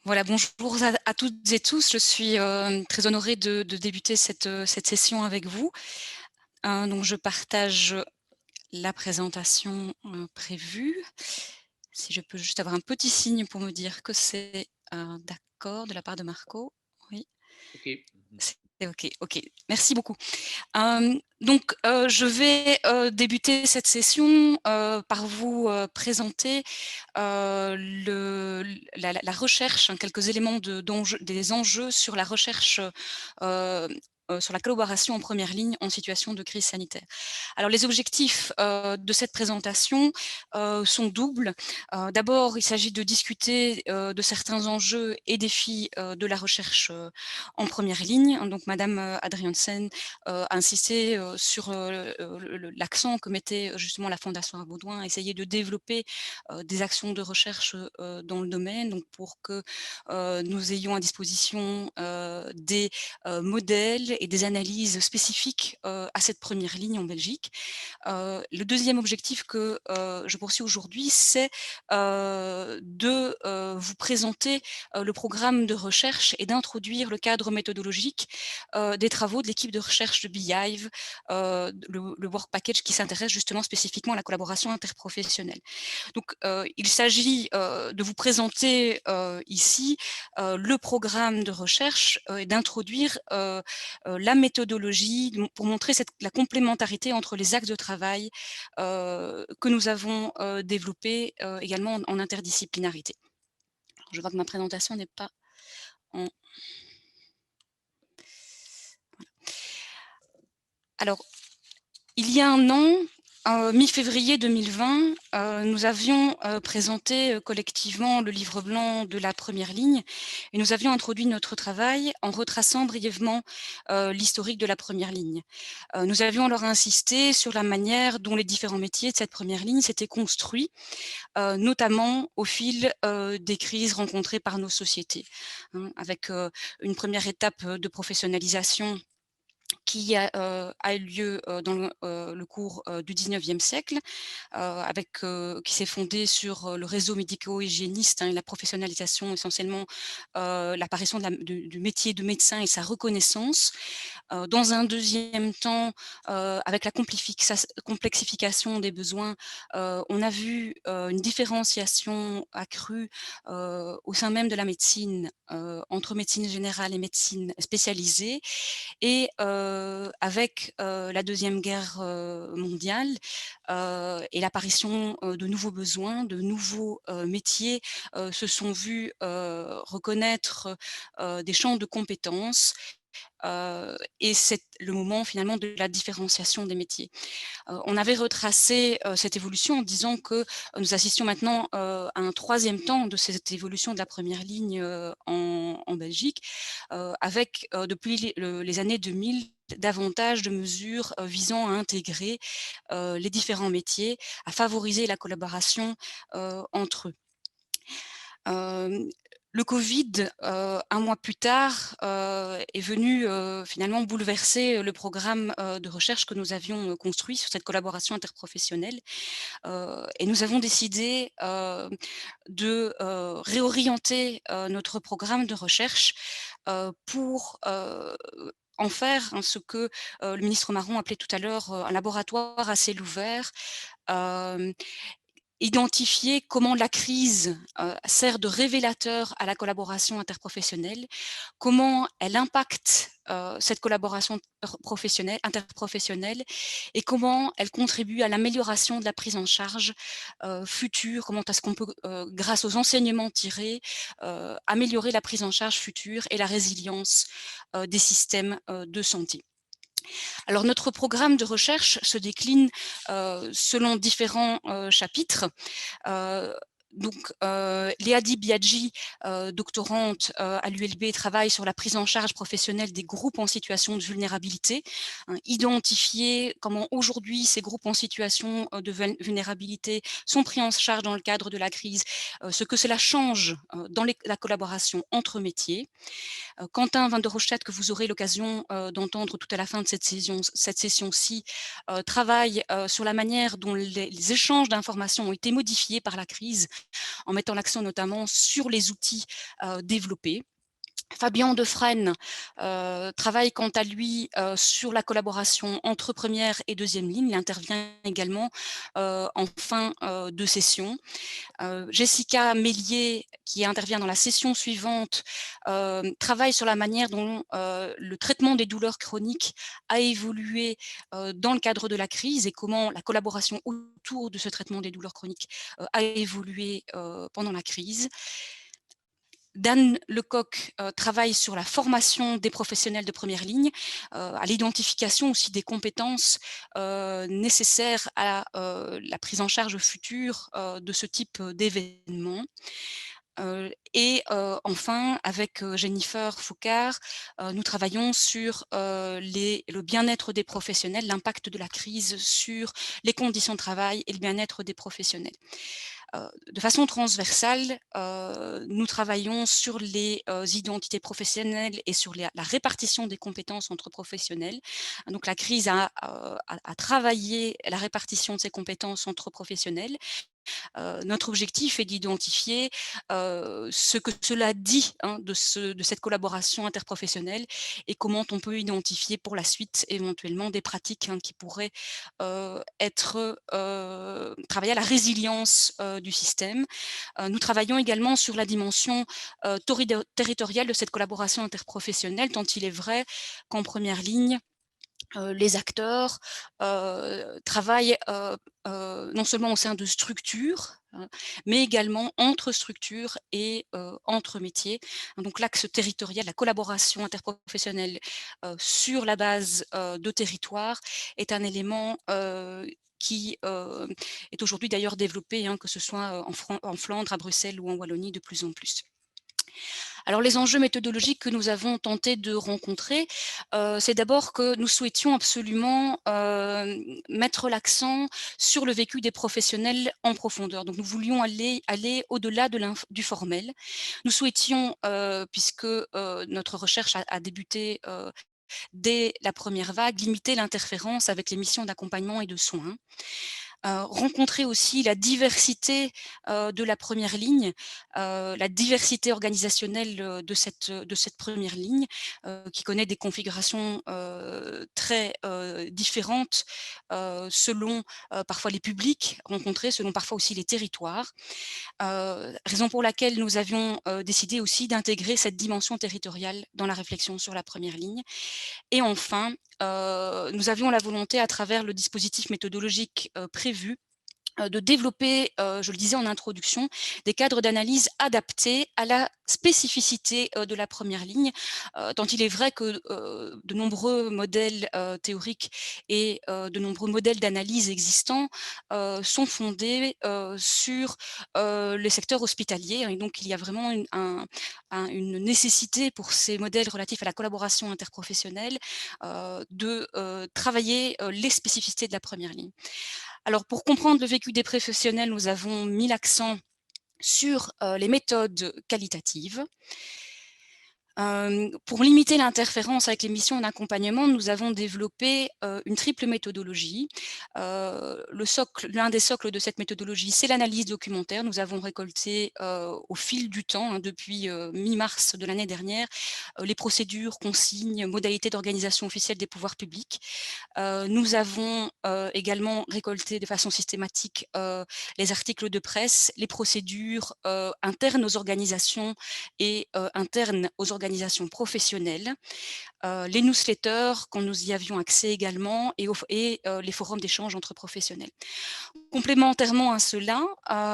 Voilà, bonjour à toutes et tous. Je suis très honorée de débuter cette session avec vous. Donc je partage la présentation prévue. Si je peux juste avoir un petit signe pour me dire que c'est d'accord de la part de Marco. Oui, OK. Mmh. c'est OK. OK, merci beaucoup. Donc, je vais débuter cette session par vous présenter la recherche, hein, quelques éléments des enjeux sur la recherche euh, sur la collaboration en première ligne en situation de crise sanitaire. Alors, les objectifs de cette présentation sont doubles. D'abord, il s'agit de discuter de certains enjeux et défis de la recherche en première ligne. Donc, Madame Adriansen insisté sur l'accent que mettait justement la Fondation Abaudouin, essayer de développer des actions de recherche dans le domaine, donc pour que nous ayons à disposition des modèles et des analyses spécifiques à cette première ligne en Belgique. Le deuxième objectif que je poursuis aujourd'hui, c'est de vous présenter le programme de recherche et d'introduire le cadre méthodologique des travaux de l'équipe de recherche de Beehive, le work package qui s'intéresse justement spécifiquement à la collaboration interprofessionnelle. Donc, il s'agit de vous présenter ici le programme de recherche et d'introduire la méthodologie pour montrer la complémentarité entre les axes de travail que nous avons développés également en interdisciplinarité. Alors, je vois que ma présentation n'est pas en... Alors, il y a un an, mi-février 2020, nous avions présenté collectivement le livre blanc de la première ligne et nous avions introduit notre travail en retraçant brièvement l'historique de la première ligne. Nous avions alors insisté sur la manière dont les différents métiers de cette première ligne s'étaient construits, notamment au fil des crises rencontrées par nos sociétés, hein, avec une première étape de professionnalisation qui a eu lieu dans le cours du 19e siècle, qui s'est fondé sur le réseau médico-hygiéniste, hein, et la professionnalisation essentiellement, l'apparition du métier de médecin et sa reconnaissance. Dans un deuxième temps, avec la complexification des besoins, on a vu une différenciation accrue au sein même de la médecine, entre médecine générale et médecine spécialisée. Et avec la Deuxième Guerre mondiale et l'apparition de nouveaux besoins, de nouveaux métiers se sont vus reconnaître des champs de compétences. Et c'est le moment finalement de la différenciation des métiers. On avait retracé cette évolution en disant que nous assistions maintenant à un troisième temps de cette évolution de la première ligne en Belgique, avec depuis les années 2000 davantage de mesures visant à intégrer les différents métiers, à favoriser la collaboration entre eux. Euh, le Covid, un mois plus tard, est venu finalement bouleverser le programme de recherche que nous avions construit sur cette collaboration interprofessionnelle. Et nous avons décidé de réorienter notre programme de recherche pour en faire, hein, ce que le ministre Marron appelait tout à l'heure un laboratoire à ciel ouvert. Euh, Identifier comment la crise sert de révélateur à la collaboration interprofessionnelle, comment elle impacte cette collaboration interprofessionnelle et comment elle contribue à l'amélioration de la prise en charge future, comment est-ce qu'on peut, grâce aux enseignements tirés, améliorer la prise en charge future et la résilience des systèmes de santé. Alors notre programme de recherche se décline selon différents chapitres. Euh, donc, Léadi Biaggi, doctorante à l'ULB, travaille sur la prise en charge professionnelle des groupes en situation de vulnérabilité, hein, identifier comment aujourd'hui ces groupes en situation de vulnérabilité sont pris en charge dans le cadre de la crise, ce que cela change dans la collaboration entre métiers. Quentin Van der Rochette, que vous aurez l'occasion d'entendre tout à la fin de cette session-ci, travaille sur la manière dont les échanges d'informations ont été modifiés par la crise en mettant l'accent notamment sur les outils développés. Fabien Defresne travaille quant à lui sur la collaboration entre première et deuxième ligne. Il intervient également en fin de session. Jessica Mélier, qui intervient dans la session suivante, travaille sur la manière dont le traitement des douleurs chroniques a évolué dans le cadre de la crise et comment la collaboration autour de ce traitement des douleurs chroniques a évolué pendant la crise. Dan Lecoq travaille sur la formation des professionnels de première ligne, à l'identification aussi des compétences nécessaires à la prise en charge future de ce type d'événement. Enfin, avec Jennifer Foucard, nous travaillons sur le bien-être des professionnels, l'impact de la crise sur les conditions de travail et le bien-être des professionnels. De façon transversale, nous travaillons sur les identités professionnelles et sur la répartition des compétences entre professionnels. Donc la crise a travaillé la répartition de ces compétences entre professionnels. Notre objectif est d'identifier ce que cela dit de cette collaboration interprofessionnelle et comment on peut identifier pour la suite éventuellement des pratiques qui pourraient travailler à la résilience du système. Nous travaillons également sur la dimension territoriale de cette collaboration interprofessionnelle, tant il est vrai qu'en première ligne, les acteurs travaillent non seulement au sein de structures, mais également entre structures et entre métiers. Donc l'axe territorial, la collaboration interprofessionnelle sur la base de territoire est un élément qui est aujourd'hui d'ailleurs développé, que ce soit en Flandre, à Bruxelles ou en Wallonie de plus en plus. Alors les enjeux méthodologiques que nous avons tenté de rencontrer, c'est d'abord que nous souhaitions absolument mettre l'accent sur le vécu des professionnels en profondeur. Donc nous voulions aller au-delà du formel. Nous souhaitions, puisque notre recherche a débuté dès la première vague, limiter l'interférence avec les missions d'accompagnement et de soins. Rencontrer aussi la diversité de la première ligne, la diversité organisationnelle de cette première ligne, qui connaît des configurations très différentes selon parfois les publics rencontrés, selon parfois aussi les territoires. Raison pour laquelle nous avions décidé aussi d'intégrer cette dimension territoriale dans la réflexion sur la première ligne. Et enfin, nous avions la volonté, à travers le dispositif méthodologique prévu, de développer, je le disais en introduction, des cadres d'analyse adaptés à la spécificité de la première ligne, tant il est vrai que de nombreux modèles théoriques et de nombreux modèles d'analyse existants sont fondés sur les secteurs hospitaliers, et donc il y a vraiment une nécessité pour ces modèles relatifs à la collaboration interprofessionnelle de travailler les spécificités de la première ligne. Alors, pour comprendre le vécu des professionnels, nous avons mis l'accent sur les méthodes qualitatives. Pour limiter l'interférence avec les missions d'accompagnement, nous avons développé une triple méthodologie. L'un des socles de cette méthodologie, c'est l'analyse documentaire. Nous avons récolté au fil du temps, depuis mi-mars de l'année dernière, les procédures, consignes, modalités d'organisation officielle des pouvoirs publics. Nous avons également récolté de façon systématique les articles de presse, les procédures internes aux organisations et internes aux organisations professionnelles, les newsletters quand nous y avions accès également et les forums d'échange entre professionnels. Complémentairement à cela,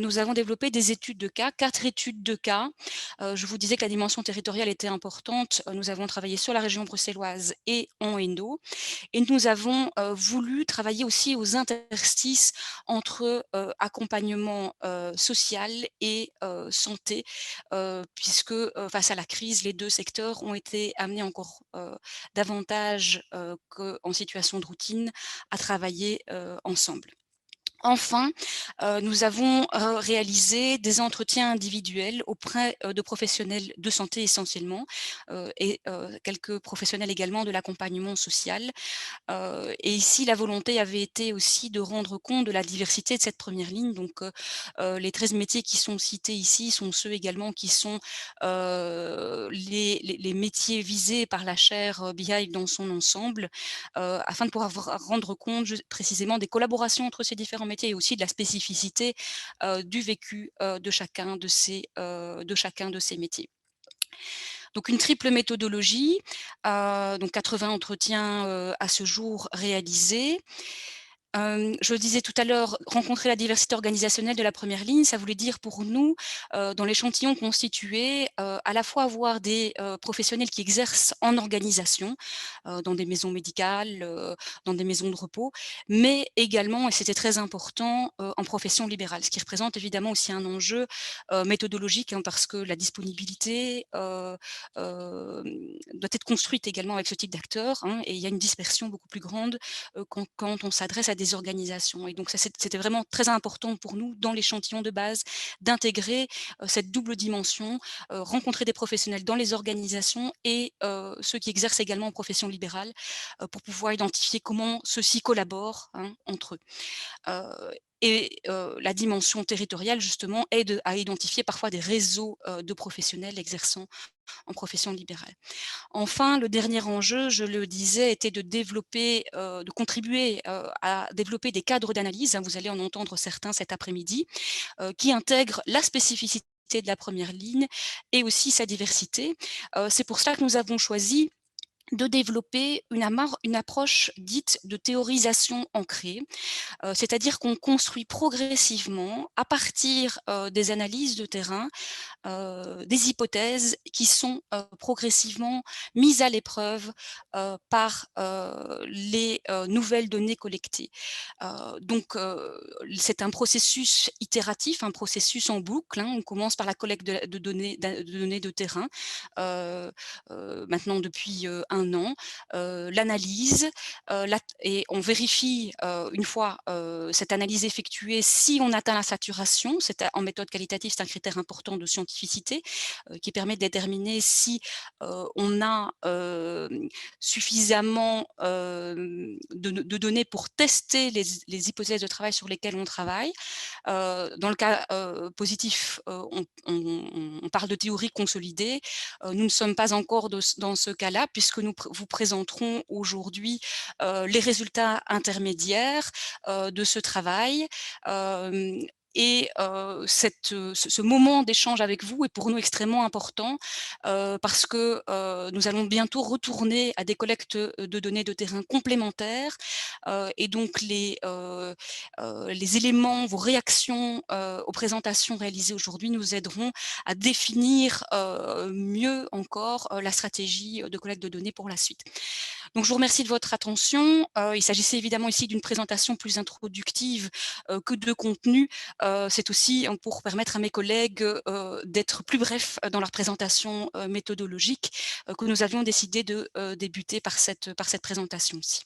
nous avons développé des études de cas, 4 études de cas. Je vous disais que la dimension territoriale était importante. Nous avons travaillé sur la région bruxelloise et en Hainaut. Et nous avons voulu travailler aussi aux interstices entre accompagnement social et santé, puisque face à la crise, les deux secteurs ont été amenés encore davantage qu'en situation de routine à travailler ensemble. Enfin, nous avons, réalisé des entretiens individuels auprès, de professionnels de santé essentiellement, et quelques professionnels également de l'accompagnement social. Et ici, la volonté avait été aussi de rendre compte de la diversité de cette première ligne. Donc, les 13 métiers qui sont cités ici sont ceux également qui sont, les métiers visés par la chaire, Beehive dans son ensemble, afin de pouvoir rendre compte précisément des collaborations entre ces différents métiers et aussi de la spécificité, du vécu, de chacun de ces métiers. Donc une triple méthodologie, donc 80 entretiens, à ce jour réalisés. Je le disais tout à l'heure, rencontrer la diversité organisationnelle de la première ligne, ça voulait dire pour nous, dans l'échantillon constitué, à la fois avoir des, professionnels qui exercent en organisation, dans des maisons médicales, dans des maisons de repos, mais également, et c'était très important, en profession libérale. Ce qui représente évidemment aussi un enjeu, méthodologique, hein, parce que la disponibilité, doit être construite également avec ce type d'acteurs, hein, et il y a une dispersion beaucoup plus grande quand on s'adresse à des organisations. Et donc ça, c'était vraiment très important pour nous dans l'échantillon de base d'intégrer cette double dimension, rencontrer des professionnels dans les organisations et ceux qui exercent également en profession libérale pour pouvoir identifier comment ceux-ci collaborent, hein, entre eux. La dimension territoriale justement aide à identifier parfois des réseaux de professionnels exerçant en profession libérale. Enfin, le dernier enjeu, je le disais, était de développer, de contribuer, à développer des cadres d'analyse, hein, vous allez en entendre certains cet après-midi, qui intègrent la spécificité de la première ligne et aussi sa diversité. C'est pour cela que nous avons choisi de développer une approche dite de théorisation ancrée, c'est-à-dire qu'on construit progressivement à partir, des analyses de terrain, des hypothèses qui sont, progressivement mises à l'épreuve, par, les, nouvelles données collectées. C'est un processus itératif, un processus en boucle, hein. On commence par la collecte de données de terrain, heu maintenant depuis, 1 an, l'analyse, et on vérifie, une fois, cette analyse effectuée, si on atteint la saturation. C'est en méthode qualitative, c'est un critère important de scientificité, qui permet de déterminer si, on a, suffisamment, de données pour tester les hypothèses de travail sur lesquelles on travaille. Dans le cas, positif, on parle de théorie consolidée. Nous ne sommes pas encore dans ce cas-là, puisque vous présenterons aujourd'hui, les résultats intermédiaires, de ce travail. Hem Ce moment d'échange avec vous est pour nous extrêmement important, parce que, nous allons bientôt retourner à des collectes, de données de terrain complémentaires, et donc les éléments, vos réactions, aux présentations réalisées aujourd'hui nous aideront à définir, mieux encore, la stratégie, de collecte de données pour la suite. Donc je vous remercie de votre attention. Il s'agissait évidemment ici d'une présentation plus introductive, que de contenu. C'est aussi, pour permettre à mes collègues, d'être plus brefs, dans leur présentation, méthodologique, que nous avions décidé de, débuter par cette présentation-ci.